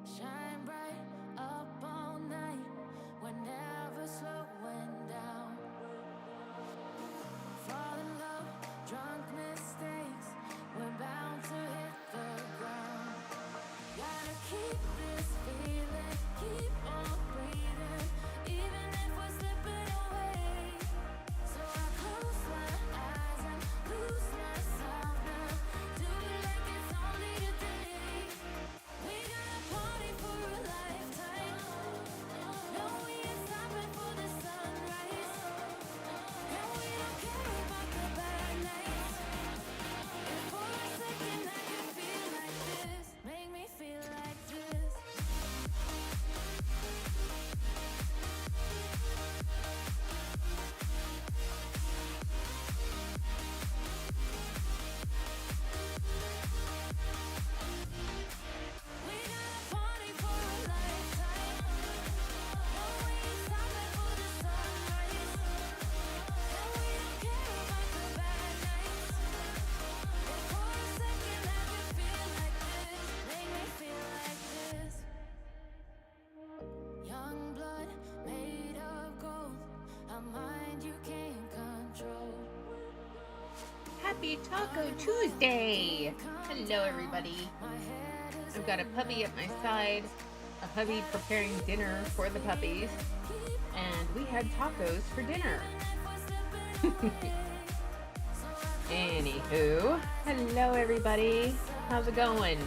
Shine bright up all night. We're never slowing down. Fall in love, drunk mistakes. We're bound to hit the ground. Gotta keep this feeling, keep on breathing, even if we're slipping away. So I close my eyes and lose myself now. Do it like it's only today. We got a party for a lifetime. No, we ain't stopping for the sunrise. And we don't care about the bad nights. If for a second I can feel like this, make me feel like this. We got a party for a lifetime. No, we ain't stopping for the sunrise. And we don't care about the bad nights. If for a second I can feel like this, make me feel like this. Young blood made of gold, a mind you can't control. Happy Taco Tuesday! Hello, everybody. I've got a puppy at my side, a hubby preparing dinner for the puppies, and we had tacos for dinner. Anywho, hello, everybody. How's it going?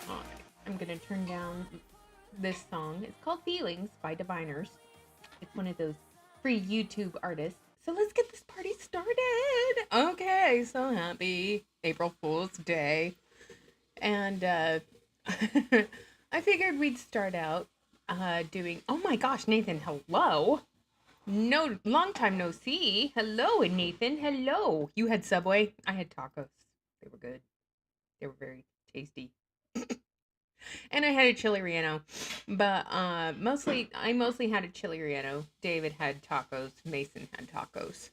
Alright, I'm gonna turn down this song. It's called Feelings by Diviners. It's one of those free YouTube artists. So let's get this party started. Okay, so happy April Fool's Day. And I figured we'd start out doing, oh my gosh, Nathan, hello. No, long time no see. Hello, Nathan, hello. You had Subway, I had tacos. They were good. They were very tasty. And I had a chili relleno, but I mostly had a chili relleno. David had tacos. Mason had tacos.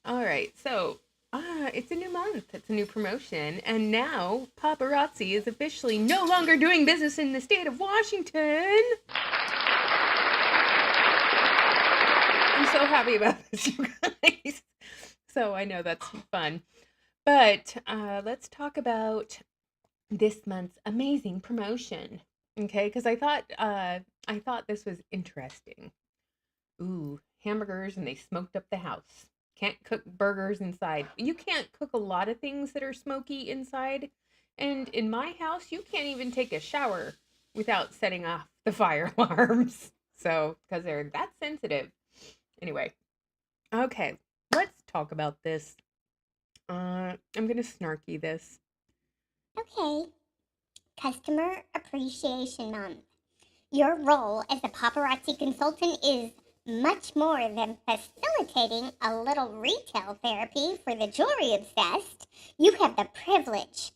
All right, so it's a new month. It's a new promotion, and now paparazzi is officially no longer doing business in the state of Washington. I'm so happy about this, you guys. So I know that's fun, but let's talk about this month's amazing promotion, okay? Because I thought this was interesting. Ooh, hamburgers, and they smoked up the house. Can't cook burgers inside. You can't cook a lot of things that are smoky inside, and in my house, you can't even take a shower without setting off the fire alarms. So, because they're that sensitive. Anyway, okay, let's talk about this. I'm gonna snarky this. Okay, Customer Appreciation Month. Your role as a paparazzi consultant is much more than facilitating a little retail therapy for the jewelry obsessed. You have the privilege.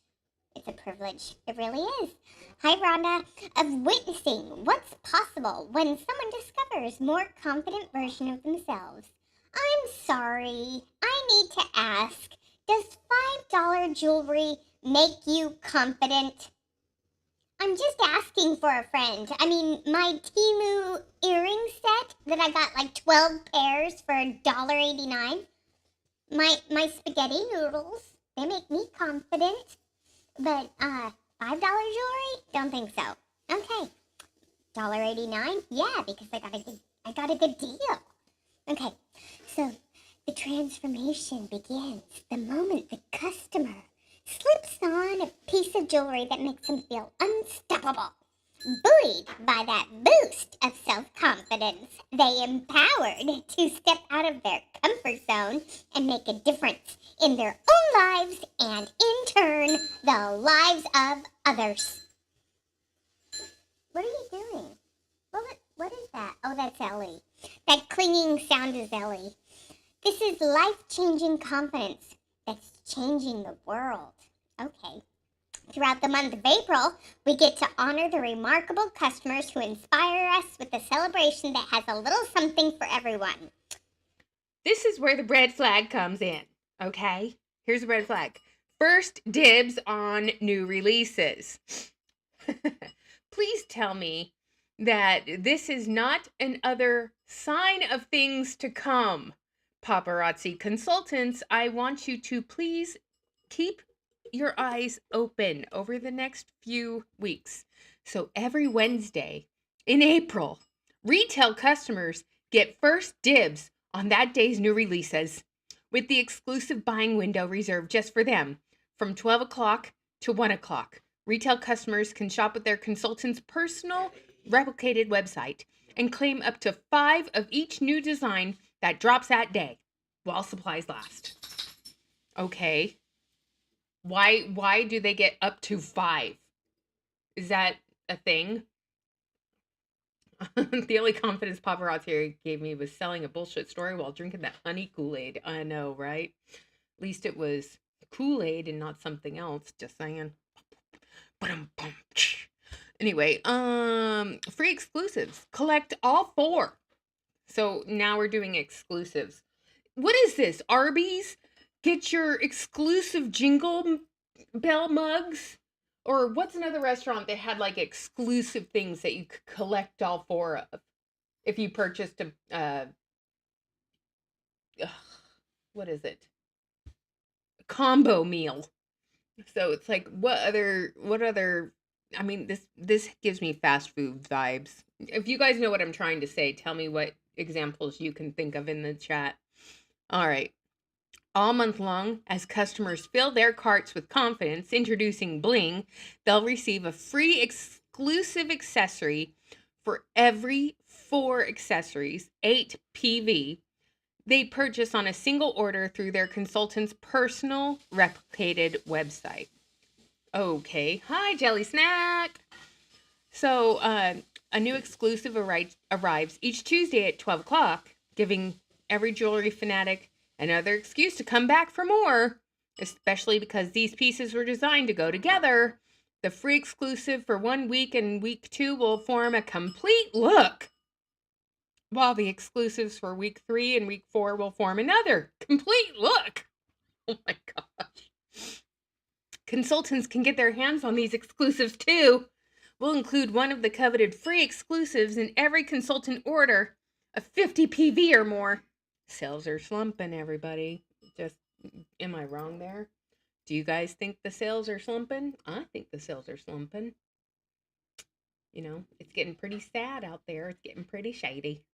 It's a privilege. It really is. Hi, Rhonda. Of witnessing what's possible when someone discovers more confident version of themselves. I'm sorry. I need to ask, does $5 jewelry make you confident? I'm just asking for a friend. I mean, my Temu earring set that I got like 12 pairs for $1.89. My spaghetti noodles, they make me confident. But $5 jewelry? Don't think so. Okay. $1.89? Yeah, because I got a good deal. Okay. So the transformation begins the moment the customer slips on a piece of jewelry that makes him feel unstoppable. Buoyed by that boost of self-confidence, they empowered to step out of their comfort zone and make a difference in their own lives and, in turn, the lives of others. What are you doing? What is that? Oh, that's Ellie. That clinging sound is Ellie. This is life-changing confidence that's changing the world. Okay. Throughout the month of April, we get to honor the remarkable customers who inspire us with a celebration that has a little something for everyone. This is where the red flag comes in, okay? Here's the red flag. First dibs on new releases. Please tell me that this is not another sign of things to come. Paparazzi consultants, I want you to please keep your eyes open over the next few weeks. So every Wednesday in April, retail customers get first dibs on that day's new releases, with the exclusive buying window reserved just for them from 12 o'clock to 1 o'clock. Retail customers can shop at their consultant's personal replicated website and claim up to 5 of each new design that drops that day while supplies last. Okay. Why do they get up to 5? Is that a thing? The only confidence paparazzi gave me was selling a bullshit story while drinking that honey Kool-Aid. I know, right? At least it was Kool-Aid and not something else. Just saying. Anyway, free exclusives. Collect all 4. So now we're doing exclusives. What is this? Arby's? Get your exclusive Jingle Bell mugs? Or what's another restaurant that had like exclusive things that you could collect all 4 of if you purchased a what is it? A combo meal. So it's like what other I mean this gives me fast food vibes. If you guys know what I'm trying to say, tell me what examples you can think of in the chat. All right. All month long, as customers fill their carts with confidence, introducing Bling, they'll receive a free exclusive accessory for every 4 accessories, 8 PV, they purchase on a single order through their consultant's personal replicated website. Okay. Hi, Jelly Snack. So, a new exclusive arrives each Tuesday at 12 o'clock, giving every jewelry fanatic another excuse to come back for more, especially because these pieces were designed to go together. The free exclusive for 1 week and week 2 will form a complete look, while the exclusives for week 3 and week 4 will form another complete look. Oh my gosh. Consultants can get their hands on these exclusives too. We'll include one of the coveted free exclusives in every consultant order of 50 PV or more. Sales are slumping, everybody. Just, am I wrong there? Do you guys think the sales are slumping? I think the sales are slumping. You know, it's getting pretty sad out there. It's getting pretty shady.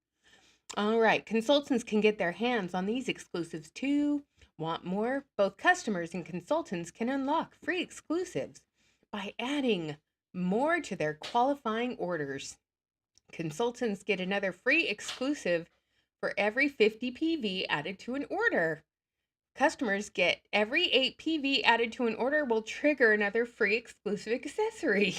All right, consultants can get their hands on these exclusives too. Want more? Both customers and consultants can unlock free exclusives by adding more to their qualifying orders. Consultants get another free exclusive for every 50 PV added to an order. Customers get every 8 PV added to an order will trigger another free exclusive accessory.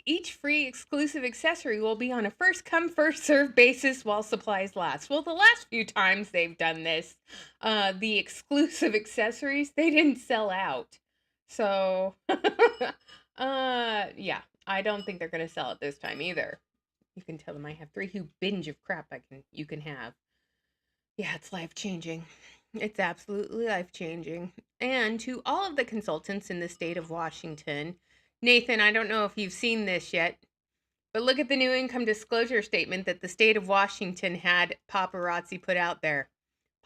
Each free exclusive accessory will be on a first come, first served basis while supplies last. Well, the last few times they've done this, the exclusive accessories, they didn't sell out. So, yeah, I don't think they're going to sell it this time either. You can tell them I have 3 huge binge of crap you can have. Yeah, it's life-changing. It's absolutely life-changing. And to all of the consultants in the state of Washington, Nathan, I don't know if you've seen this yet, but look at the new income disclosure statement that the state of Washington had paparazzi put out there.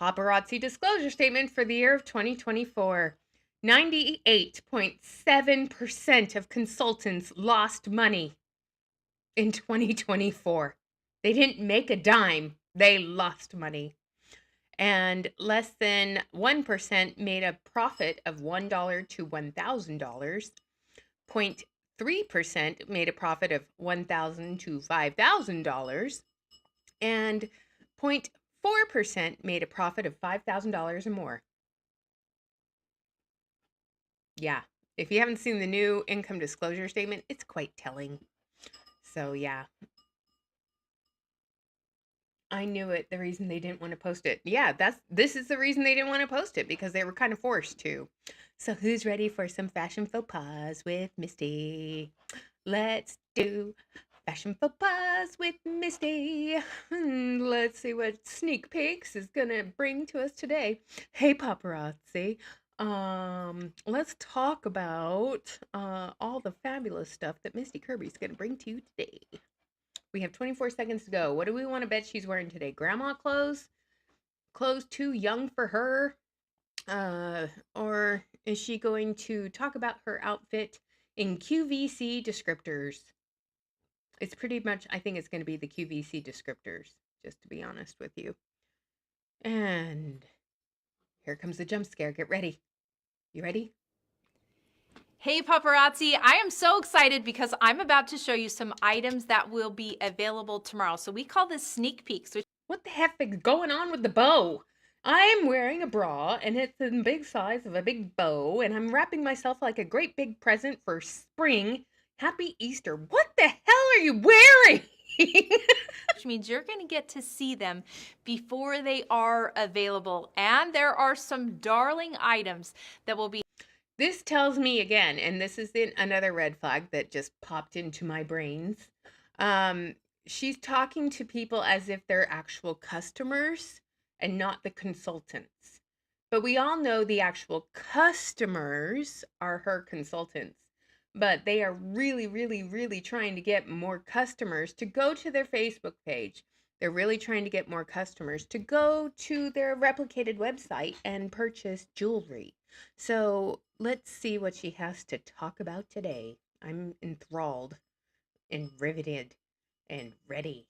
Paparazzi disclosure statement for the year of 2024. 98.7% of consultants lost money in 2024. They didn't make a dime. They lost money. And less than 1% made a profit of $1 to $1,000. 0.3% made a profit of $1,000 to $5,000, and 0.4% made a profit of $5,000 or more. Yeah, if you haven't seen the new income disclosure statement, it's quite telling. So yeah, I knew it. The reason they didn't want to post it. Yeah, this is the reason they didn't want to post it, because they were kind of forced to. So who's ready for some fashion faux pas with Misty? Let's do fashion faux pas with Misty. Let's see what sneak peeks is gonna bring to us today. Hey paparazzi, Let's talk about all the fabulous stuff that Misty Kirby's gonna bring to you today. We have 24 seconds to go. What do we want to bet she's wearing today? Grandma clothes? Clothes too young for her? Or is she going to talk about her outfit in QVC descriptors? It's pretty much, I think it's going to be the QVC descriptors, just to be honest with you. And here comes the jump scare. Get ready. You ready? Hey paparazzi, I am so excited because I'm about to show you some items that will be available tomorrow. So we call this sneak peeks. What the heck is going on with the bow? I'm wearing a bra and it's in the big size of a big bow and I'm wrapping myself like a great big present for spring. Happy Easter. What the hell are you wearing? Which means you're going to get to see them before they are available. And there are some darling items that will be. This tells me again, and this is another red flag that just popped into my brains. She's talking to people as if they're actual customers and not the consultants. But we all know the actual customers are her consultants. But they are really, really, really trying to get more customers to go to their Facebook page. They're really trying to get more customers to go to their replicated website and purchase jewelry. So let's see what she has to talk about today. I'm enthralled and riveted and ready.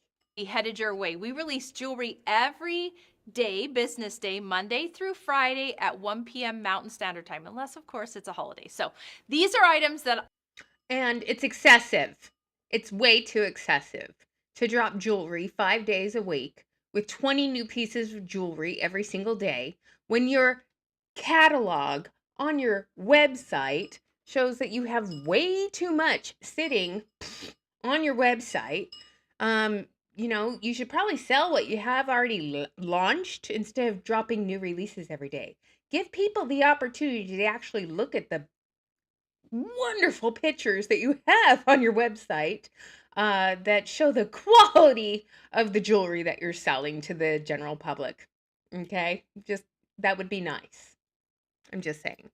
Headed your way. We release jewelry every day, business day, Monday through Friday at 1 p.m. Mountain Standard Time, unless, of course, it's a holiday. So these are items that. And it's excessive. It's way too excessive to drop jewelry 5 days a week with 20 new pieces of jewelry every single day when your catalog on your website shows that you have way too much sitting on your website. You know, you should probably sell what you have already launched instead of dropping new releases every day. Give people the opportunity to actually look at the wonderful pictures that you have on your website that show the quality of the jewelry that you're selling to the general public. Okay? Just that would be nice. I'm just saying.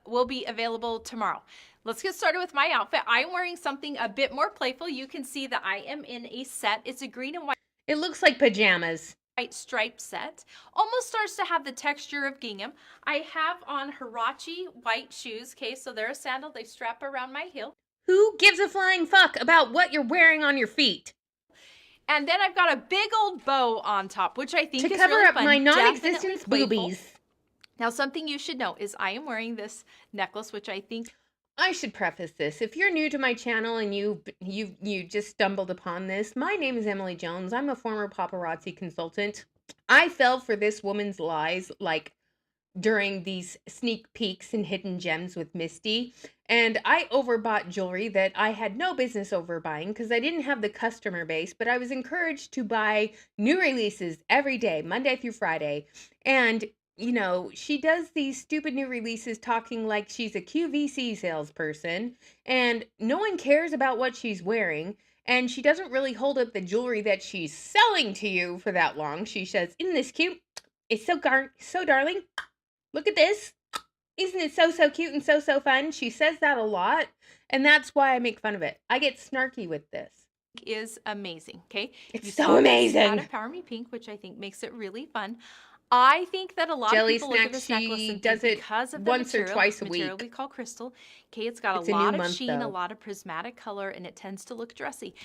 Will be available tomorrow. Let's get started with my outfit. I'm wearing something a bit more playful. You can see that I am in a set. It's a green and white. It looks like pajamas. Striped set. Almost starts to have the texture of gingham. I have on Hirachi white shoes. Okay, so they're a sandal. They strap around my heel. Who gives a flying fuck about what you're wearing on your feet? And then I've got a big old bow on top, which I think to is cover really up fun. my non-existent Definitely playful. boobies. Now, something you should know is I am wearing this necklace, which I think. I should preface this. If you're new to my channel and you just stumbled upon this, my name is Emily Jones. I'm a former paparazzi consultant. I fell for this woman's lies like during these sneak peeks and hidden gems with Misty, and I overbought jewelry that I had no business overbuying because I didn't have the customer base, but I was encouraged to buy new releases every day, Monday through Friday. And you know, she does these stupid new releases talking like she's a QVC salesperson and no one cares about what she's wearing. And she doesn't really hold up the jewelry that she's selling to you for that long. She says, isn't this cute? It's so darling. Look at this. Isn't it so cute and so fun? She says that a lot. And that's why I make fun of it. I get snarky with this. Is amazing. Okay. It's so amazing. Out of Power Me Pink, which I think makes it really fun. I think that a lot Jelly of people look at Snack, this necklace she and does think it because of the once or twice a material week. we call crystal. Okay, it's got It's a a new lot of month, sheen, though. a lot of prismatic color, and it tends to look dressy.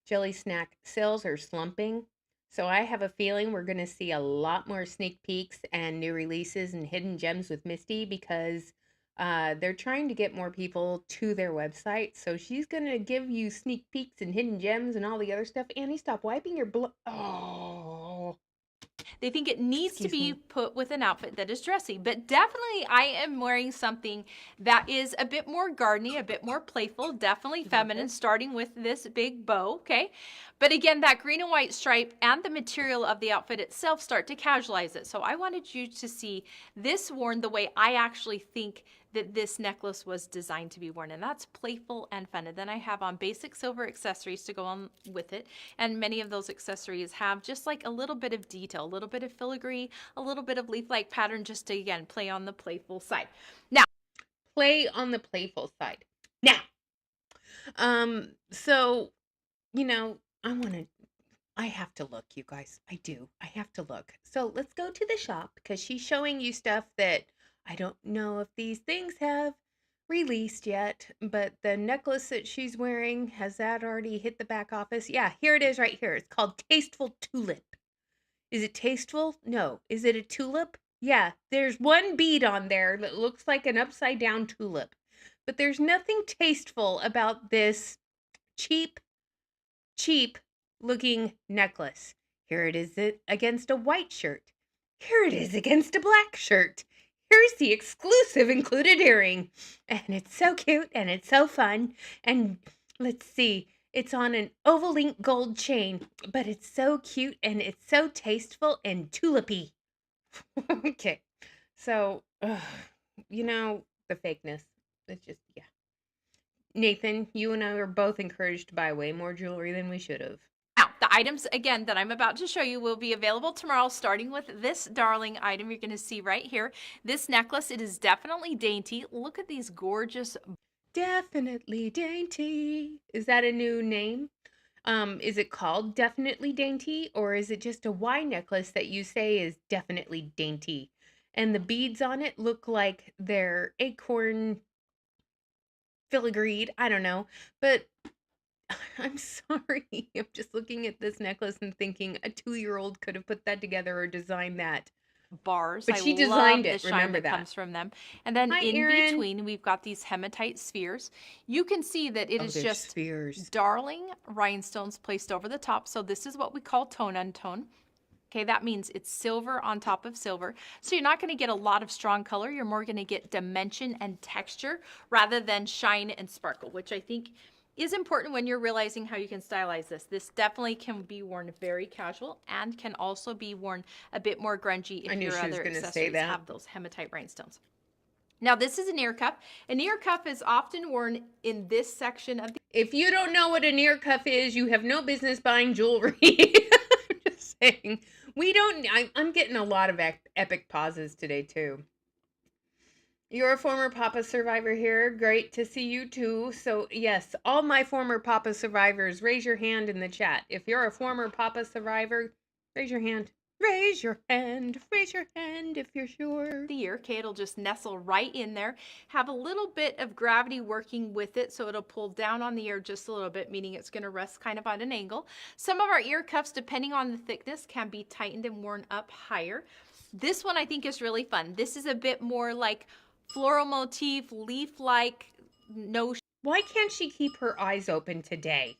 Jelly Snack sales are slumping. So I have a feeling we're going to see a lot more sneak peeks and new releases and hidden gems with Misty because they're trying to get more people to their website. So she's going to give you sneak peeks and hidden gems and all the other stuff. Annie, stop wiping your blood. Oh. They think it needs Excuse to be me. put with an outfit that is dressy, but definitely I am wearing something that is a bit more gardeny, a bit more playful, definitely feminine, starting with this big bow, okay? But again, that green and white stripe and the material of the outfit itself start to casualize it. So I wanted you to see this worn the way I actually think that this necklace was designed to be worn, and that's playful and fun. And then I have on basic silver accessories to go on with it, and many of those accessories have just like a little bit of detail, a little bit of filigree, a little bit of leaf-like pattern, just to again play on the playful side. Now, Play on the playful side. Now, so I have to look, you guys. I do. I have to look. So let's go to the shop because she's showing you stuff that I don't know if these things have released yet, but the necklace that she's wearing, has that already hit the back office? Yeah, here it is right here. It's called Tasteful Tulip. Is it tasteful? No. Is it a tulip? Yeah, there's one bead on there that looks like an upside down tulip. But there's nothing tasteful about this cheap looking necklace. Here it is against a white shirt. Here it is against a black shirt. Here's the exclusive included earring. And it's so cute and it's so fun. And let's see, it's on an oval-link gold chain, but it's so cute and it's so tasteful and tulipy. Okay, so, the fakeness. It's just, yeah. Nathan, you and I were both encouraged to buy way more jewelry than we should have. now, the items, again, that I'm about to show you will be available tomorrow, starting with this darling item you're going to see right here. This necklace, it is definitely dainty. Look at these gorgeous... Definitely Dainty. Is that a new name? Is it called Definitely Dainty, or is it just a Y necklace that you say is definitely dainty? And the beads on it look like they're acorn filigreed. I don't know. But I'm sorry. I'm just looking at this necklace and thinking a 2-year-old could have put that together or designed that. bars. But I she love designed the it. shine Remember that that. comes from them. And then Hi, in Erin. between, we've got these hematite spheres. You can see that it Oh, is they're just spheres. darling rhinestones placed over the top. So this is what we call tone-on-tone. Okay, that means it's silver on top of silver. So you're not going to get a lot of strong color. You're more going to get dimension and texture rather than shine and sparkle, which I think is important when you're realizing how you can stylize this. This definitely can be worn very casual and can also be worn a bit more grungy I if knew your she was other gonna say accessories that. have those hematite rhinestones. Now this is an ear cuff. An ear cuff is often worn in this section of the... If you don't know what an ear cuff is, you have no business buying jewelry. I'm just saying. I'm getting a lot of epic pauses today, too. You're a former Papa survivor here. Great to see you, too. So, yes, all my former Papa survivors, raise your hand in the chat. If you're a former Papa survivor, raise your hand. Raise your hand. Raise your hand if you're sure. the ear. Okay, it'll just nestle right in there. Have a little bit of gravity working with it, so it'll pull down on the ear just a little bit, meaning it's going to rest kind of at an angle. Some of our ear cuffs, depending on the thickness, can be tightened and worn up higher. This one I think is really fun. This is a bit more like floral motif, leaf-like, no Why can't she keep her eyes open today?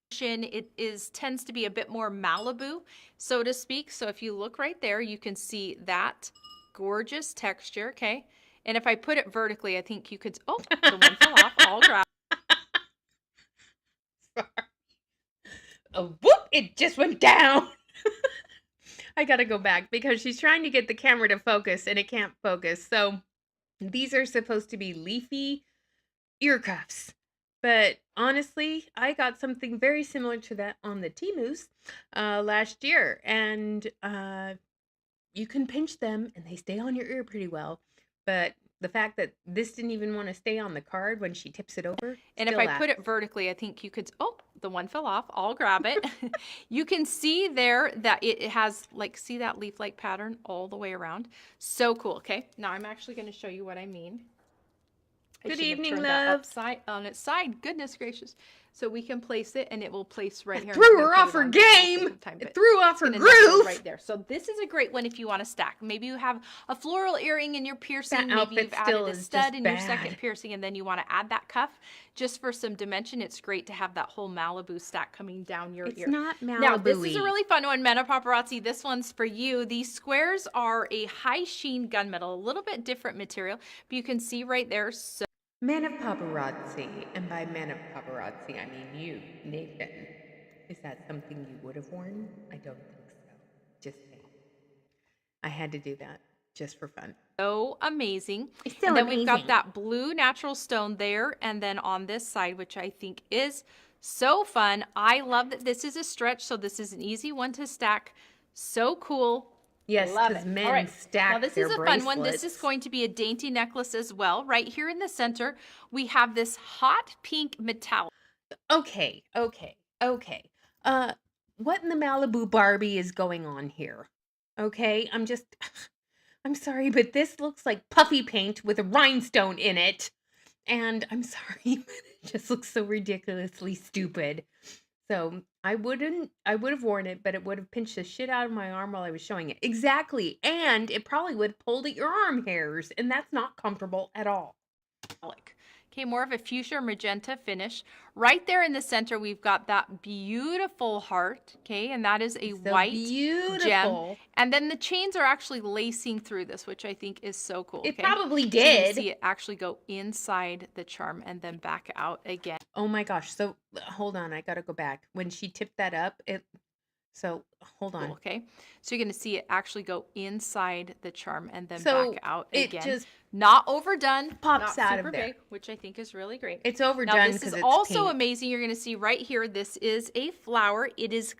it tends to be a bit more Malibu, so to speak. So if you look right there, you can see that gorgeous texture, okay? And if I put it vertically, I think you could, oh, the one fell off, all grab. Oh, whoop, it just went down. I gotta go back because she's trying to get the camera to focus and it can't focus. So these are supposed to be leafy ear cuffs. But honestly, I got something very similar to that on the Temus last year. And you can pinch them and they stay on your ear pretty well. But the fact that this didn't even want to stay on the card when she tips it over. And if I put it vertically, I think you could, oh, the one fell off. I'll grab it. You can see there that it has, like, see that leaf-like pattern all the way around? So cool, okay? Now I'm actually going to show you what I mean. Good shouldn't have evening, turned that love. upside on its side. Goodness gracious. So we can place it and it will place right here. Threw her off her game. It threw off her groove. Right there. So this is a great one if you want to stack. Maybe you have a floral earring in your piercing. That Maybe you've outfit still added a is stud just in your bad. second piercing and then you want to add that cuff just for some dimension. It's great to have that whole Malibu stack coming down your It's ear. not Malibu-y. Now this is a really fun one, Meta Paparazzi. This one's for you. These squares are a high sheen gunmetal, a little bit different material, but you can see right there. So Man of paparazzi, and by man of paparazzi, I mean you, Nathan. Is that something you would have worn? I don't think so. Just saying. I had to do that. just for fun. So amazing. It's so and then we've got amazing. that blue natural stone there. And then on this side, which I think is so fun. I love that this is a stretch, so this is an easy one to stack. So cool. Yes, Love because it. men All right. stack Now this their is a fun one. This is bracelets. going to be a dainty necklace as well. Right here in the center, we have this hot pink metallic. Okay. What in the Malibu Barbie is going on here? Okay, I'm sorry, but this looks like puffy paint with a rhinestone in it. And I'm sorry, but it just looks so ridiculously stupid. So I would have worn it, but it would have pinched the shit out of my arm while I was showing it. Exactly. And it probably would have pulled at your arm hairs, and that's not comfortable at all. Okay, more of a fuchsia magenta finish. Right there in the center, we've got that beautiful heart, okay, and that is a So white gem. beautiful. And then the chains are actually lacing through this, which I think is so cool. It okay? probably So you can did. see it actually go inside the charm and then back out again. Oh my gosh. So hold on, I gotta go back. When she tipped that up, hold on. Okay, so you're going to see it actually go inside the charm and then So back out it again. just Not overdone, pops not out of super there. big, which I think is really great. It's Now overdone this because is it's also pink. amazing. You're going to see right here. This is a flower. It is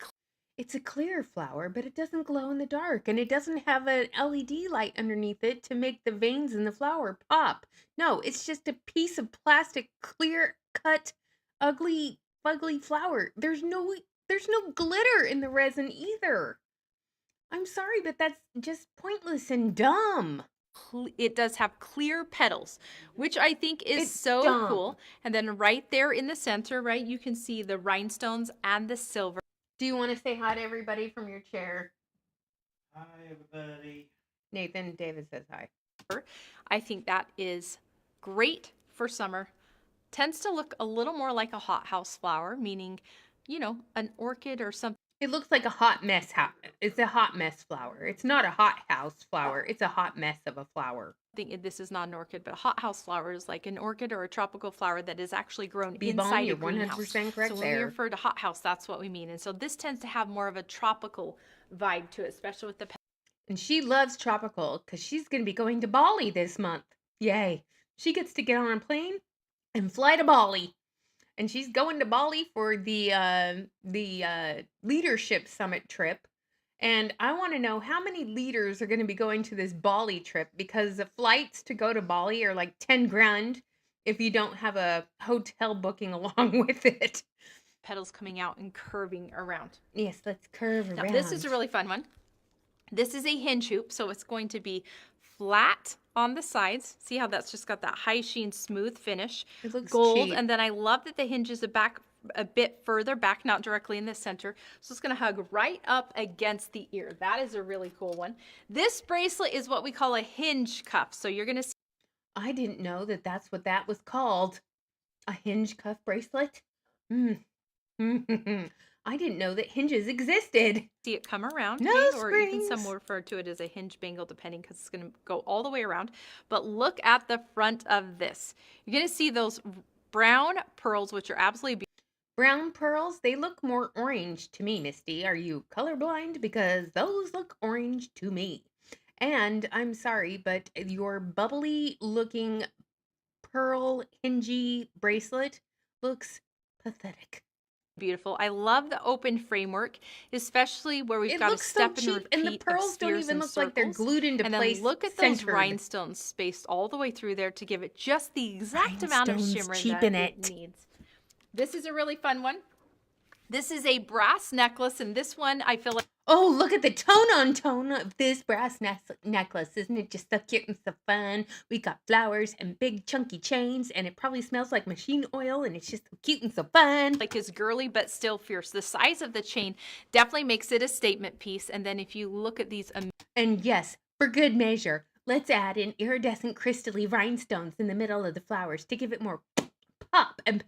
It's a clear flower, but it doesn't glow in the dark, and it doesn't have an LED light underneath it to make the veins in the flower pop. No, it's just a piece of plastic, clear cut, ugly, fugly flower. There's no glitter in the resin either. I'm sorry, but that's just pointless and dumb. it does have clear petals, which I think is It's so dumb. cool. And then right there in the center, right, you can see the rhinestones and the silver. Do you want to say hi to everybody from your chair? Hi, everybody. Nathan, David says hi. I think that is great for summer. Tends to look a little more like a hothouse flower, meaning, you know, an orchid or something. It looks like a hot mess house. It's a hot mess flower. It's not a hot house flower. It's a hot mess of a flower. This is not an orchid, but a hothouse flower is like an orchid or a tropical flower that is actually grown B-Bomb, inside a you're greenhouse. 100% correct So when we there. refer to hothouse, that's what we mean. And so this tends to have more of a tropical vibe to it, especially with the And she loves tropical because she's going to be going to Bali this month. Yay. She gets to get on a plane and fly to Bali. And she's going to Bali for the leadership summit trip. And I want to know how many leaders are going to be going to this Bali trip, because the flights to go to Bali are like 10 grand if you don't have a hotel booking along with it. petals coming out and curving around. Yes, let's curve Now, around. this is a really fun one. This is a hinge hoop, so it's going to be flat on the sides. See how that's just got that high sheen, smooth finish. It looks gold, cheap. and then I love that the hinge is a bit further back, not directly in the center. So it's going to hug right up against the ear. That is a really cool one. This bracelet is what we call a hinge cuff. So you're going to see I didn't know that that's what that was called. A hinge cuff bracelet? I didn't know that hinges existed. it come around, No okay? Or even some springs. will refer to it as a hinge bangle, depending, because it's going to go all the way around. But look at the front of this. You're going to see those brown pearls, which are absolutely beautiful. Brown pearls, they look more orange to me, Misty. Are you colorblind? Because those look orange to me. And I'm sorry, but your bubbly looking pearl hingy bracelet looks pathetic. Beautiful. I love the open framework, especially where we've It got a looks so step and cheap, repeat and the of pearls don't spheres even and look like they're circles. glued into And place. then look at those centered. rhinestones spaced all the way through there to give it just the exact amount of Rhinestones shimmer cheapen that it needs. This is a really fun one. This is a brass necklace, and this one I feel like Oh, look at the tone of this brass necklace. Isn't it just so cute and so fun? We got flowers and big chunky chains, and it probably smells like machine oil, and it's just so cute and so fun. is girly but still fierce. The size of the chain definitely makes it a statement piece. And then if you look at these And yes, for good measure, let's add in iridescent crystally rhinestones in the middle of the flowers to give it more pop and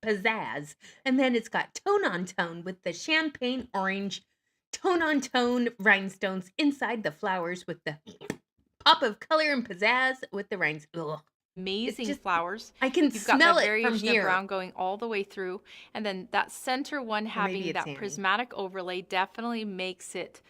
pizzazz. And then it's got tone on tone with the champagne orange tone on tone rhinestones inside the flowers with the pop of color and pizzazz with the rhinestones. amazing just- flowers. I can You've got smell that it from variation of here. brown going all the way through. And then that center one maybe having it's that Annie. prismatic overlay definitely makes it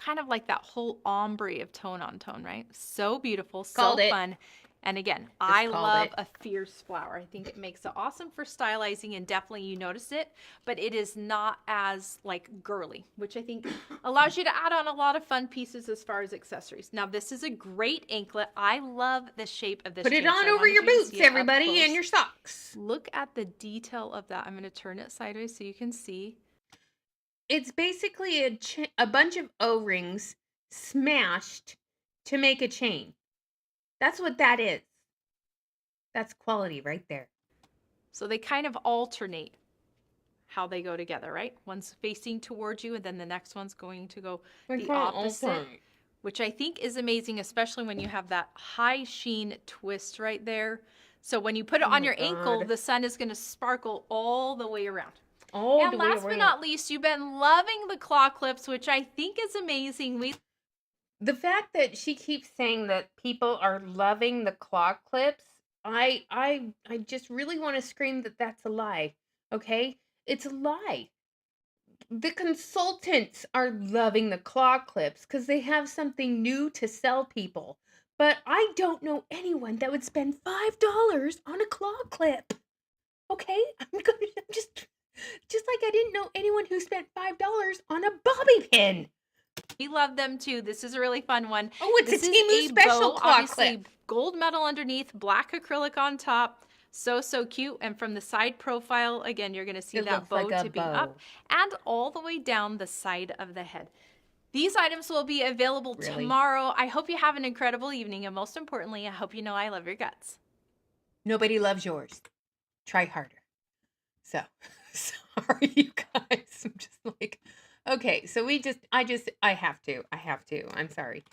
kind of like that whole ombre of tone on tone, right? So beautiful, so Called it. fun. And again, I called love it. a fierce flower. I think it makes it awesome for stylizing, and definitely you notice it, but it is not as like girly, which I think allows you to add on a lot of fun pieces as far as accessories. Now this is a great anklet. I love the shape of this Put it chain, on so I over wanted your you to boots, see it up everybody, and close. your socks. Look at the detail of that. I'm going to turn it sideways so you can see. It's basically a bunch of O-rings smashed to make a chain. That's what that is. That's quality right there. So they kind of alternate how they go together, right? One's facing towards you, and then the next one's going to go the opposite, which I think is amazing, especially when you have that high sheen twist right there. So when you put it on your ankle, the sun is going to sparkle all the way around. And last but not least, you've been loving the claw clips, which I think is amazing. The fact that she keeps saying that people are loving the claw clips, I just really want to scream that that's a lie. Okay? It's a lie. The consultants are loving the claw clips because they have something new to sell people. But I don't know anyone that would spend $5 on a claw clip. Okay? I'm just like I didn't know anyone who spent $5 on a bobby pin. We love them too. This is a really fun one. Oh, it's this a Temu special claw obviously clip. Gold metal underneath, black acrylic on top. So cute. And from the side profile, again, you're going to see It that looks bow like a tipping bow. up and all the way down the side of the head. These items will be available tomorrow. I hope you have an incredible evening. And most importantly, I hope you know I love your guts. Nobody loves yours. Try harder. So, sorry, you guys. I'm just like, okay, so I have to. I'm sorry.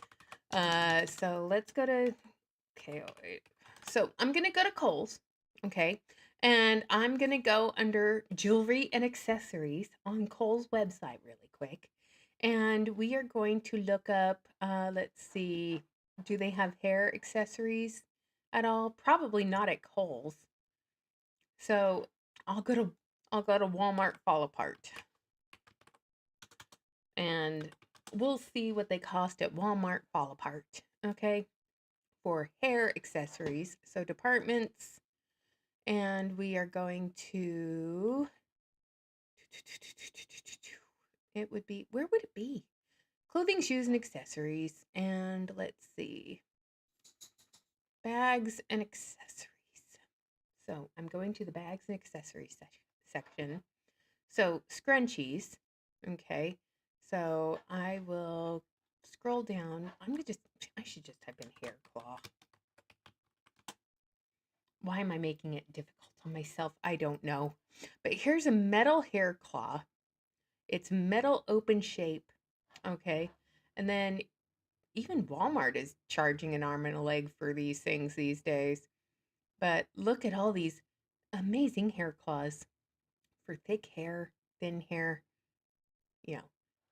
So let's go to, okay, wait. So I'm going to go to Kohl's, okay? And I'm going to go under jewelry and accessories on Kohl's website really quick. And we are going to look up, let's see, do they have hair accessories at all? Probably not at Kohl's. So I'll go to Walmart Fall Apart. And we'll see what they cost at Walmart Fall Apart, okay? For hair accessories. So departments, and we are going to, it would be, where would it be? Clothing, shoes, and accessories. And let's see, bags and accessories. So I'm going to the bags and accessories section. So scrunchies, okay. So I will scroll down. I should just type in hair claw. Why am I making it difficult on myself? I don't know. But here's a metal hair claw. It's metal open shape, okay. And then even Walmart is charging an arm and a leg for these things these days. But look at all these amazing hair claws for thick hair, thin hair. You know,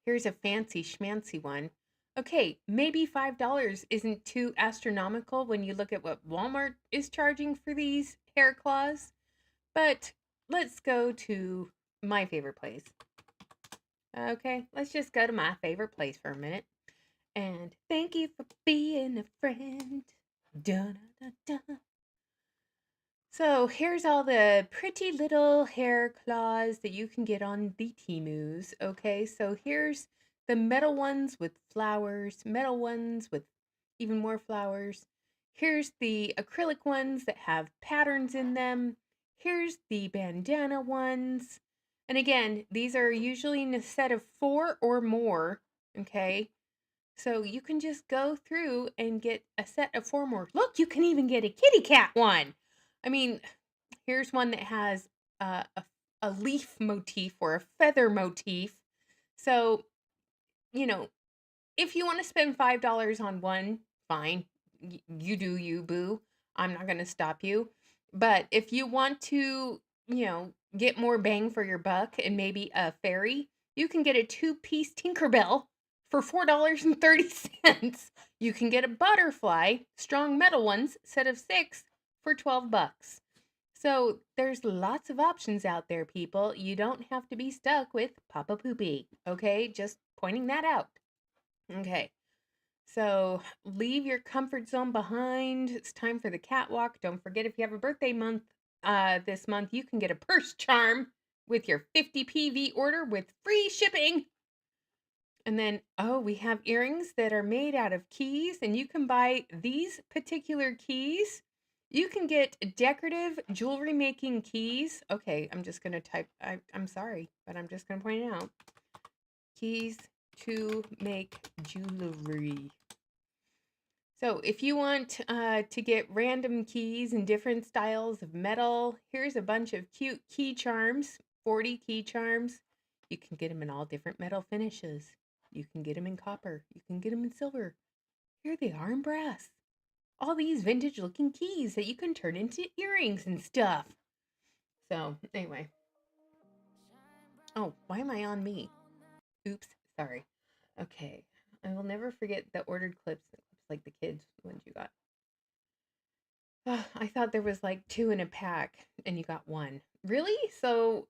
here's a fancy schmancy one. Okay, maybe $5 isn't too astronomical when you look at what Walmart is charging for these hair claws. But let's go to my favorite place. Okay, let's just go to my favorite place for a minute. And thank you for being a friend. Dun, dun, dun, dun. So here's all the pretty little hair claws that you can get on the Temus. Okay, so here's the metal ones with flowers, metal ones with even more flowers. Here's the acrylic ones that have patterns in them. Here's the bandana ones. And again, these are usually in a set of 4 or more. Okay, so you can just go through and get a set of 4 more. Look, you can even get a kitty cat one. I mean, here's one that has a leaf motif or a feather motif. So, if you want to spend $5 on one, fine. You do you, boo. I'm not going to stop you. But if you want to, get more bang for your buck and maybe a fairy, you can get a 2-piece Tinkerbell for $4.30. You can get a butterfly, strong metal ones, set of 6 for $12. So there's lots of options out there, people. You don't have to be stuck with Papa Poopy, okay? Just pointing that out. Okay. So leave your comfort zone behind. It's time for the catwalk. Don't forget, if you have a birthday month this month, you can get a purse charm with your 50 PV order with free shipping. And then, oh, we have earrings that are made out of keys, and you can buy these particular keys. You can get decorative jewelry making keys. Okay, I'm just going to type, I'm sorry, but I'm just going to point it out. Keys to make jewelry. So if you want to get random keys and different styles of metal, here's a bunch of cute key charms, 40 key charms. You can get them in all different metal finishes. You can get them in copper. You can get them in silver. Here they are in brass. All these vintage looking keys that you can turn into earrings and stuff. So anyway. Oh, why am I on me? Oops, sorry. Okay. I will never forget the ordered clips like the kids ones you got. I thought there was like 2 in a pack and you got 1. Really? So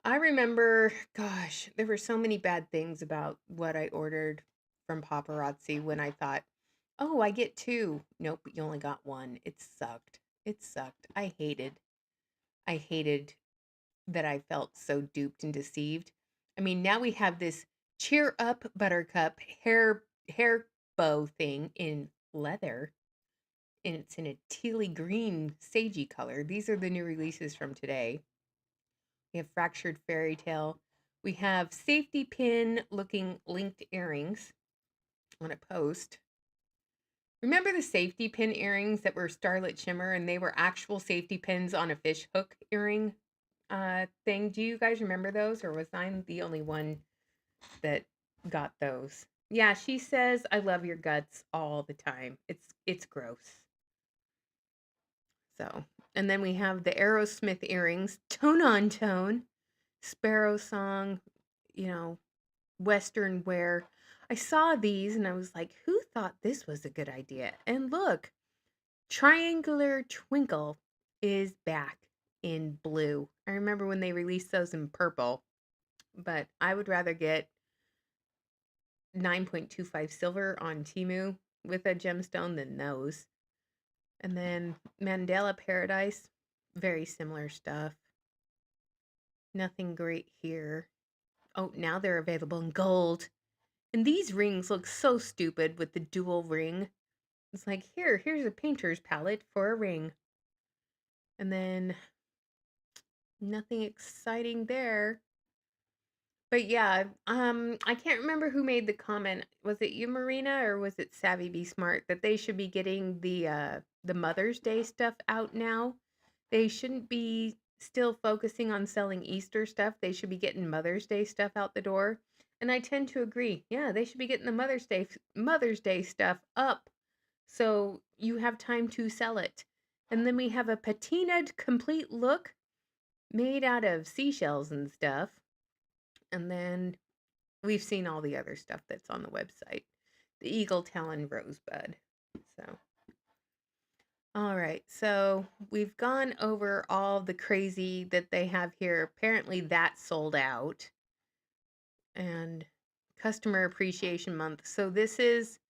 I remember, gosh, there were so many bad things about what I ordered from Paparazzi when I thought, oh, I get 2. Nope, you only got 1. It sucked. It sucked. I hated that I felt so duped and deceived. I mean, now we have this Cheer Up Buttercup hair bow thing in leather, and it's in a tealy green sagey color. These are the new releases from today. We have Fractured Fairy Tale. We have safety pin looking linked earrings on a post. Remember the safety pin earrings that were Starlit Shimmer, and they were actual safety pins on a fish hook earring thing? Do you guys remember those, or was I the only one that got those? Yeah, she says I love your guts all the time. It's gross. So, and then we have the Aerosmith earrings, tone on tone, Sparrow Song, Western wear. I saw these and I was like, who thought this was a good idea? And look, Triangular Twinkle is back in blue. I remember when they released those in purple, but I would rather get 9.25 silver on Temu with a gemstone than those. And then Mandela Paradise, very similar stuff. Nothing great here. Oh, now they're available in gold. And these rings look so stupid with the dual ring. It's like, here's a painter's palette for a ring. And then nothing exciting there. But yeah, I can't remember who made the comment. Was it you, Marina, or was it Savvy Be Smart, that they should be getting the Mother's Day stuff out now? They shouldn't be still focusing on selling Easter stuff. They should be getting Mother's Day stuff out the door. And I tend to agree. Yeah, they should be getting the Mother's Day stuff up so you have time to sell it. And then we have a patinaed complete look made out of seashells and stuff. And then we've seen all the other stuff that's on the website. The Eagle Talon Rosebud. So, all right. So we've gone over all the crazy that they have here. Apparently that sold out. And Customer Appreciation Month. So this is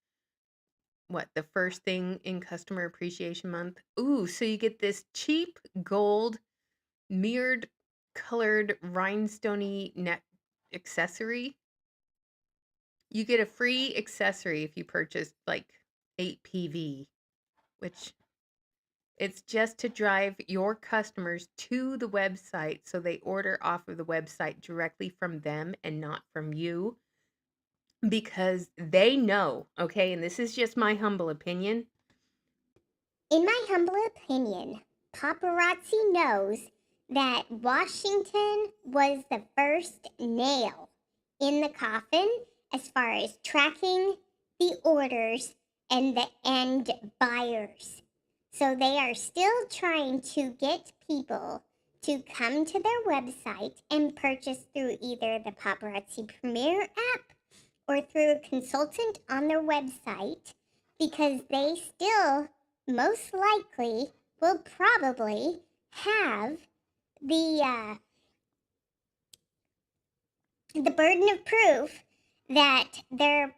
what, the first thing in Customer Appreciation Month? Ooh, so you get this cheap gold mirrored colored rhinestoney neck accessory. You get a free accessory if you purchase like 8 PV, which it's just to drive your customers to the website so they order off of the website directly from them and not from you, because they know, okay, and this is just my humble opinion. In my humble opinion, paparazzi knows that Washington was the first nail in the coffin as far as tracking the orders and the end buyers. So they are still trying to get people to come to their website and purchase through either the Paparazzi Premier app or through a consultant on their website, because they still most likely will probably have the burden of proof that their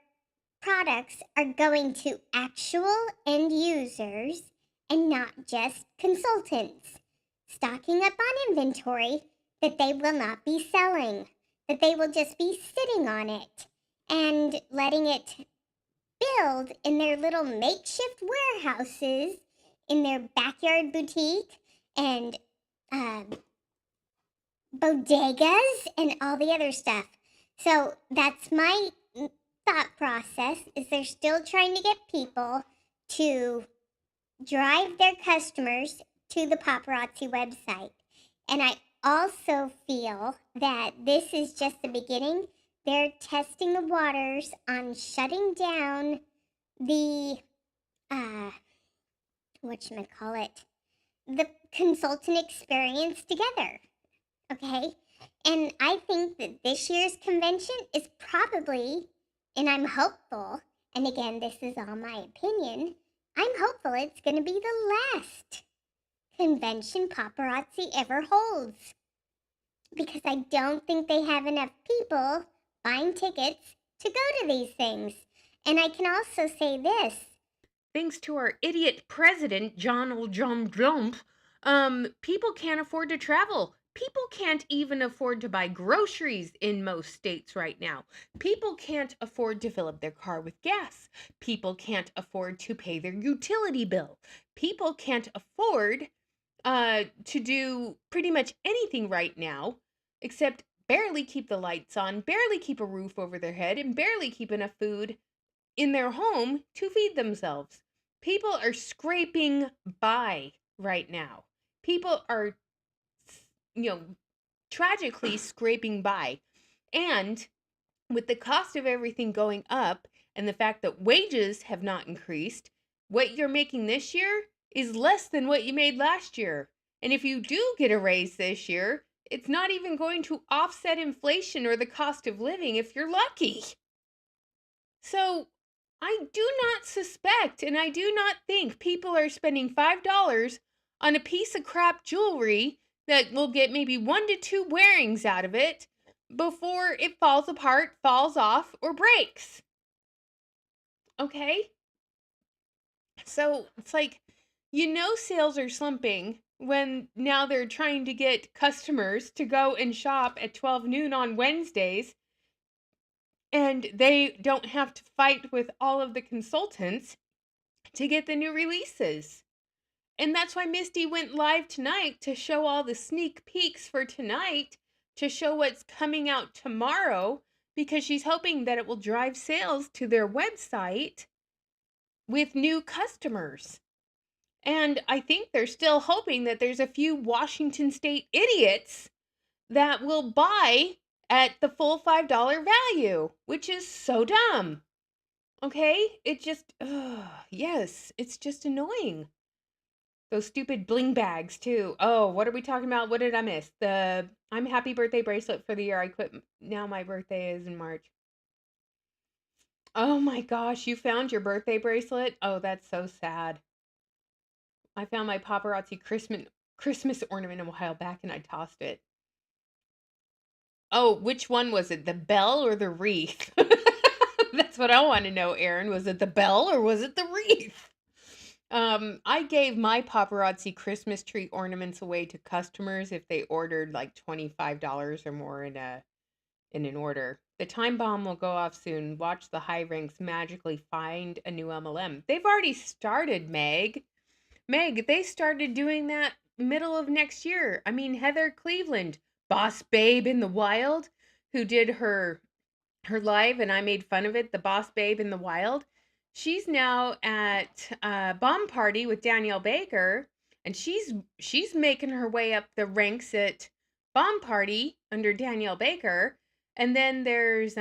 products are going to actual end users and not just consultants, stocking up on inventory that they will not be selling, that they will just be sitting on it and letting it build in their little makeshift warehouses in their backyard boutique and bodegas and all the other stuff. So that's my thought process, is they're still trying to get people to drive their customers to the paparazzi website. And I also feel that this is just the beginning. They're testing the waters on shutting down the whatchamacallit, the consultant experience together. Okay? And I think that this year's convention is probably, and I'm hopeful, and again, this is all my opinion, I'm hopeful it's going to be the last convention paparazzi ever holds. Because I don't think they have enough people buying tickets to go to these things. And I can also say this. Thanks to our idiot president, Donald Trump, people can't afford to travel. People can't even afford to buy groceries in most states right now. People can't afford to fill up their car with gas. People can't afford to pay their utility bill. People can't afford to do pretty much anything right now except barely keep the lights on, barely keep a roof over their head, and barely keep enough food in their home to feed themselves. People are scraping by right now. People are, tragically scraping by. And with the cost of everything going up and the fact that wages have not increased, what you're making this year is less than what you made last year. And if you do get a raise this year, it's not even going to offset inflation or the cost of living if you're lucky. So I do not suspect, and I do not think people are spending $5 on a piece of crap jewelry that will get maybe 1 to 2 wearings out of it before it falls apart, falls off, or breaks. Okay? So it's like, sales are slumping when now they're trying to get customers to go and shop at 12 noon on Wednesdays, and they don't have to fight with all of the consultants to get the new releases. And that's why Misty went live tonight to show all the sneak peeks for tonight, to show what's coming out tomorrow, because she's hoping that it will drive sales to their website with new customers. And I think they're still hoping that there's a few Washington State idiots that will buy at the full $5 value, which is so dumb. Okay? It just, yes, it's just annoying. Those stupid bling bags, too. Oh, what are we talking about? What did I miss? The I'm happy birthday bracelet for the year I quit. Now my birthday is in March. Oh my gosh, you found your birthday bracelet? Oh, that's so sad. I found my paparazzi Christmas ornament a while back and I tossed it. Oh, which one was it? The bell or the wreath? That's what I want to know, Erin. Was it the bell or was it the wreath? I gave my paparazzi Christmas tree ornaments away to customers if they ordered like $25 or more in an order. The time bomb will go off soon. Watch the high ranks magically find a new MLM. They've already started, Meg. Meg, they started doing that middle of next year. I mean, Heather Cleveland, Boss Babe in the Wild, who did her live and I made fun of it, the Boss Babe in the Wild. She's now at Bomb Party with Danielle Baker, and she's making her way up the ranks at Bomb Party under Danielle Baker. And then there's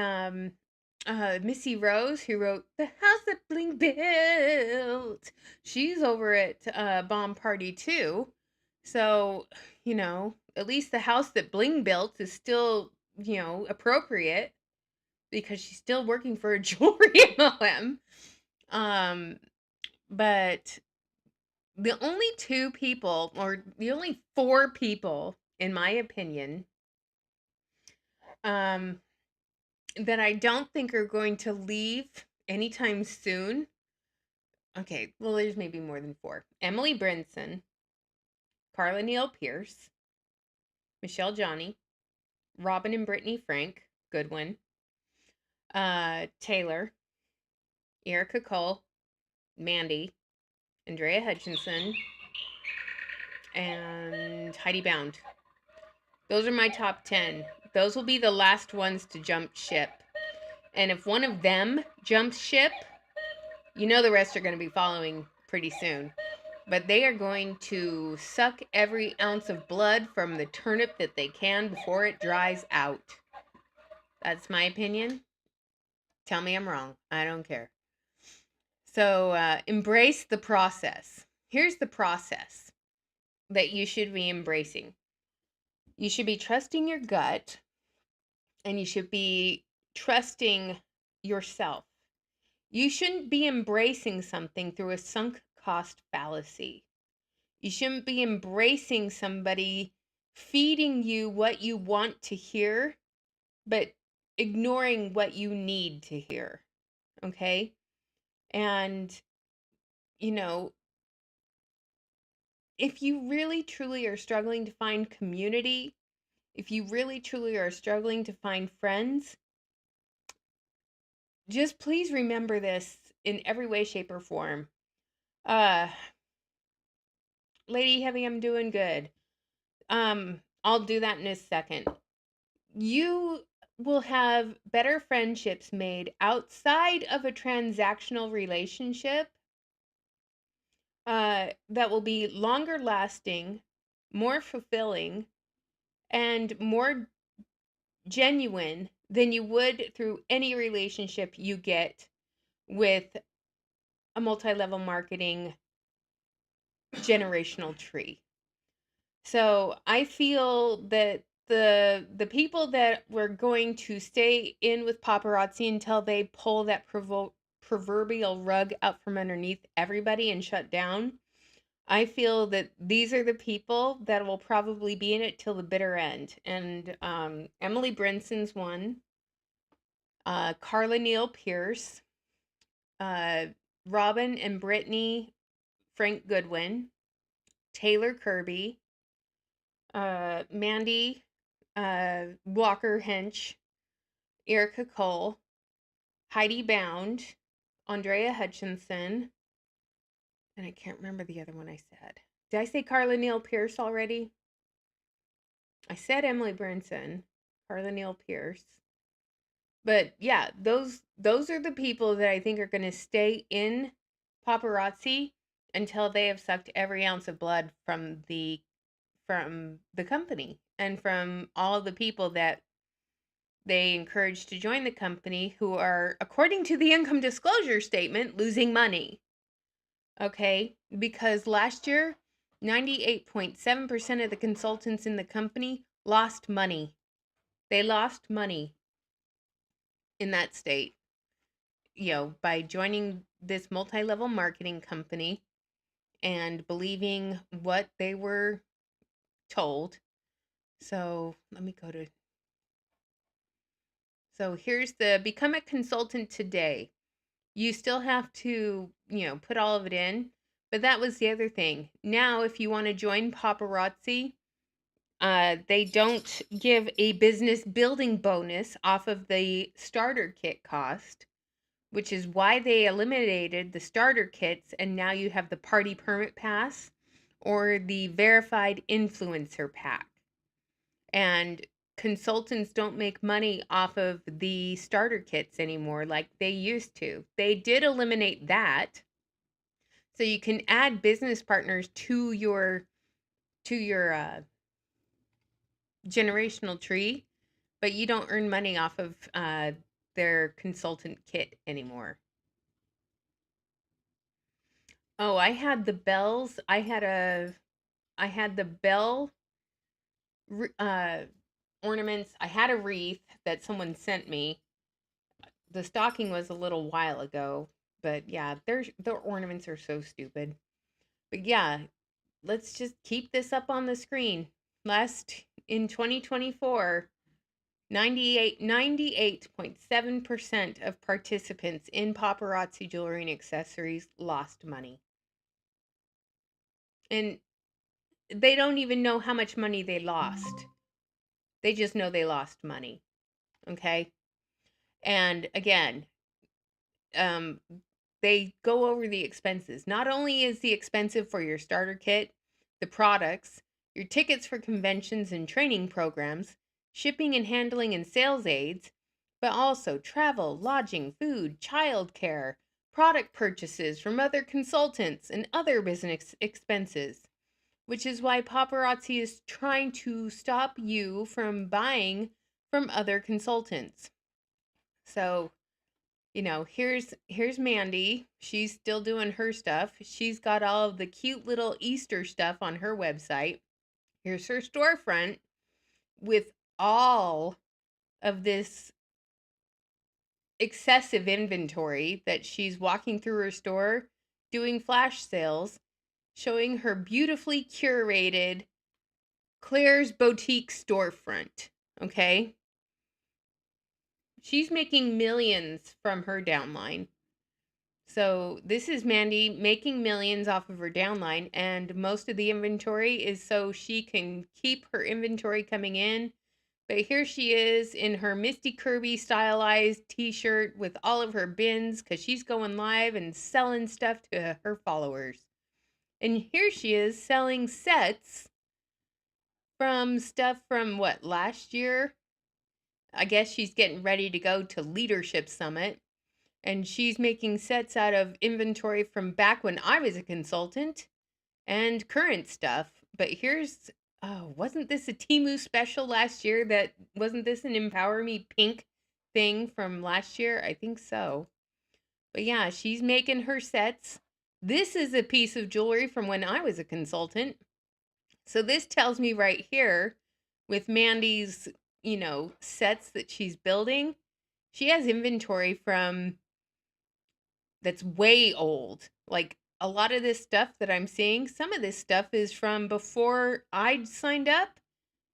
Missy Rose, who wrote The House That Bling Built. She's over at Bomb Party too. So, at least the house that Bling built is still, appropriate because she's still working for a jewelry MLM. But the only 2 people, or the only 4 people, in my opinion, that I don't think are going to leave anytime soon. Okay, well, there's maybe more than 4. Emily Brinson, Carla Neal Pierce, Michelle Johnny, Robin and Brittany Frank, Goodwin, Taylor, Erica Cole, Mandy, Andrea Hutchinson, and Heidi Bound. Those are my top 10. Those will be the last ones to jump ship. And if one of them jumps ship, you know the rest are going to be following pretty soon. But they are going to suck every ounce of blood from the turnip that they can before it dries out. That's my opinion. Tell me I'm wrong. I don't care. So embrace the process. Here's the process that you should be embracing. You should be trusting your gut, and you should be trusting yourself. You shouldn't be embracing something through a sunk cost fallacy. You shouldn't be embracing somebody feeding you what you want to hear, but ignoring what you need to hear. Okay? And, you know, if you really truly are struggling to find community, if you really truly are struggling to find friends, just please remember this in every way, shape, or form. Lady Heavy, I'm doing good. I'll do that in a second. You will have better friendships made outside of a transactional relationship that will be longer lasting, more fulfilling, and more genuine than you would through any relationship you get with a multi-level marketing generational tree. So I feel that the people that were going to stay in with paparazzi until they pull that proverbial rug out from underneath everybody and shut down, I feel that these are the people that will probably be in it till the bitter end. And Emily Brinson's one, Carla Neal Pierce, Robin and Brittany Frank Goodwin, Taylor Kirby, Mandy Walker Hench, Erica Cole, Heidi Bound, Andrea Hutchinson, and I can't remember the other one I said. Did I say Carla Neal Pierce already? I said Emily Brinson, Carla Neal Pierce. But yeah, those are the people that I think are going to stay in paparazzi until they have sucked every ounce of blood from the company and from all of the people that they encourage to join the company who are, according to the income disclosure statement, losing money. Okay? Because last year, 98.7% of the consultants in the company lost money. They lost money in that state, by joining this multi-level marketing company and believing what they were told. So let me go to. So here's the become a consultant today. You still have to, put all of it in. But that was the other thing. Now, if you want to join paparazzi, they don't give a business building bonus off of the starter kit cost, which is why they eliminated the starter kits. And now you have the party permit pass or the verified influencer pack. And consultants don't make money off of the starter kits anymore like they used to. They did eliminate that. So you can add business partners to your generational tree, but you don't earn money off of their consultant kit anymore. Oh, I had the bells. I had the bell ornaments. I had a wreath that someone sent me. The stocking was a little while ago, but yeah, their ornaments are so stupid. But yeah, let's just keep this up on the screen. In 2024, 98.7% of participants in paparazzi jewelry and accessories lost money. And they don't even know how much money they lost. They just know they lost money. Okay? And again, they go over the expenses. Not only is the expensive for your starter kit, the products, your tickets for conventions and training programs, shipping and handling and sales aids, but also travel, lodging, food, childcare, product purchases from other consultants, and other business expenses. Which is why paparazzi is trying to stop you from buying from other consultants. So, here's Mandy. She's still doing her stuff. She's got all of the cute little Easter stuff on her website. Here's her storefront with all of this excessive inventory that she's walking through her store, doing flash sales, showing her beautifully curated Claire's Boutique storefront. Okay? She's making millions from her downline. So this is Mandy making millions off of her downline, and most of the inventory is so she can keep her inventory coming in. But here she is in her Misty Kirby stylized t-shirt with all of her bins because she's going live and selling stuff to her followers. And here she is selling sets from stuff from last year? I guess she's getting ready to go to Leadership Summit. And she's making sets out of inventory from back when I was a consultant and current stuff. But wasn't this a Temu special last year? Wasn't this an Empower Me pink thing from last year? I think so. But yeah, she's making her sets. This is a piece of jewelry from when I was a consultant. So this tells me right here with Mandy's, sets that she's building, she has inventory from that's way old. Like a lot of this stuff that I'm seeing, some of this stuff is from before I signed up,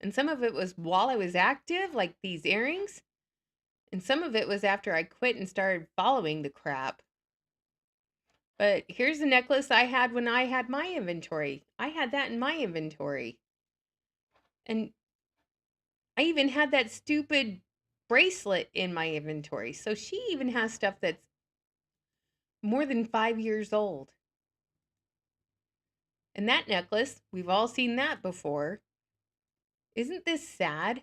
and some of it was while I was active, like these earrings, and some of it was after I quit and started following the crap. But here's the necklace I had when I had my inventory. I had that in my inventory. And I even had that stupid bracelet in my inventory. So she even has stuff that's more than 5 years old. And that necklace, we've all seen that before. Isn't this sad?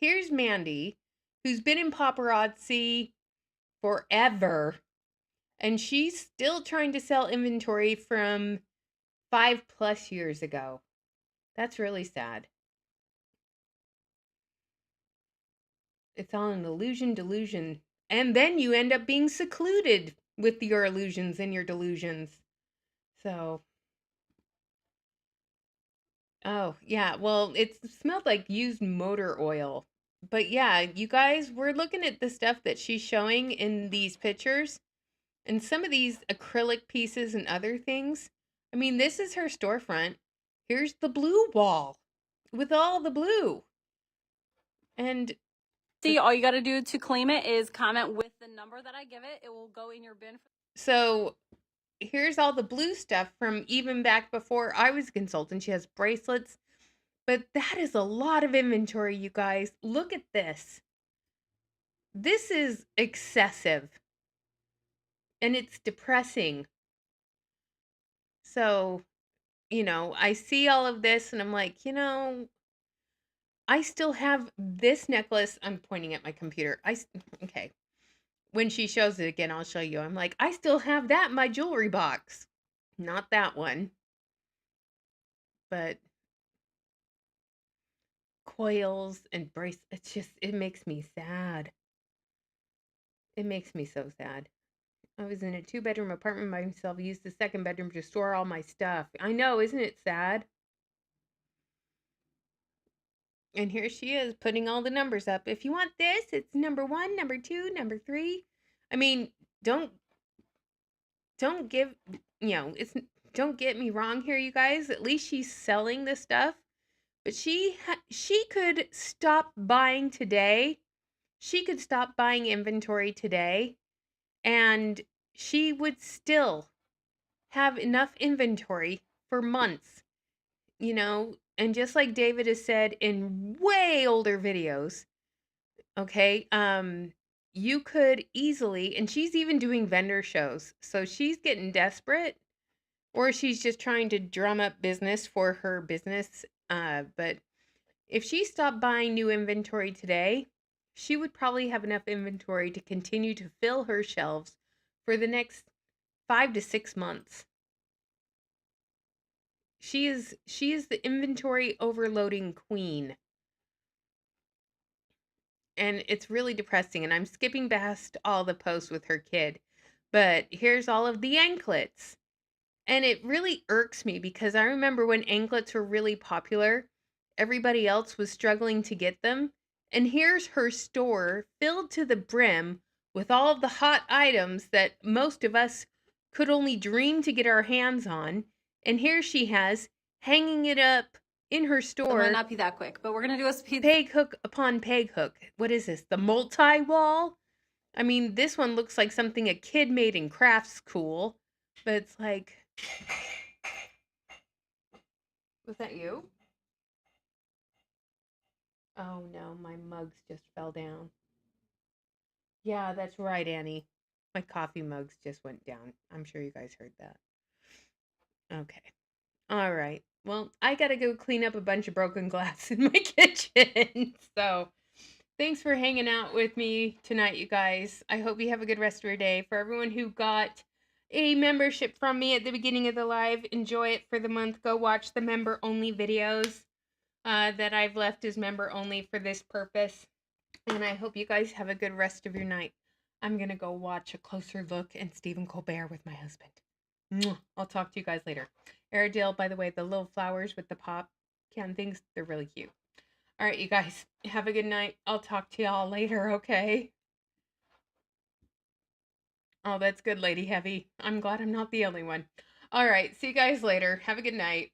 Here's Mandy, who's been in paparazzi forever, and she's still trying to sell inventory from 5+ years ago. That's really sad. It's all an delusion. And then you end up being secluded with your illusions and your delusions. So, oh, yeah. Well, it smelled like used motor oil. But yeah, you guys, we're looking at the stuff that she's showing in these pictures. And some of these acrylic pieces and other things. I mean, this is her storefront. Here's the blue wall with all the blue. And See, all you got to do to claim it is comment with the number that I give it. It will go in your bin. So here's all the blue stuff from even back before I was a consultant. She has bracelets. But that is a lot of inventory, you guys. Look at this. This is excessive. And it's depressing. So, I see all of this and I'm like, I still have this necklace. I'm pointing at my computer. Okay. When she shows it again, I'll show you. I'm like, I still have that in my jewelry box. Not that one. But coils and bracelets, it makes me sad. It makes me so sad. I was in a 2-bedroom apartment by myself. I used the second bedroom to store all my stuff. I know, isn't it sad? And here she is putting all the numbers up. If you want this, it's number 1, number 2, number 3. I mean, don't get me wrong here, you guys. At least she's selling the stuff But she could stop buying today. She could stop buying inventory today, and she would still have enough inventory for months, you know? And just like David has said in way older videos, okay, you could easily, and she's even doing vendor shows. So she's getting desperate, or she's just trying to drum up business for her business. But if she stopped buying new inventory today, she would probably have enough inventory to continue to fill her shelves for the next 5 to 6 months. She is the inventory overloading queen. And it's really depressing, and I'm skipping past all the posts with her kid. But here's all of the anklets. And it really irks me because I remember when anklets were really popular, everybody else was struggling to get them. And here's her store filled to the brim with all of the hot items that most of us could only dream to get our hands on. And here she has hanging it up in her It might store, not be that quick, but we're gonna do a speed. peg hook upon peg hook. What is this? The multi-wall? I mean, this one looks like something a kid made in craft school, but it's like, was that you? Oh no, my mugs just fell down. Yeah, that's right, Annie. My coffee mugs just went down. I'm sure you guys heard that. Okay. All right. Well, I gotta go clean up a bunch of broken glass in my kitchen. So, thanks for hanging out with me tonight, you guys. I hope you have a good rest of your day. For everyone who got a membership from me at the beginning of the live, enjoy it for the month. Go watch the member only videos that I've left as member only for this purpose. And I hope you guys have a good rest of your night. I'm going to go watch A Closer Look and Stephen Colbert with my husband. Mwah. I'll talk to you guys later. Airedale, by the way, the little flowers with the pop can things, they're really cute. All right, you guys, have a good night. I'll talk to y'all later, okay? Oh, that's good, Lady Heavy. I'm glad I'm not the only one. All right, see you guys later. Have a good night.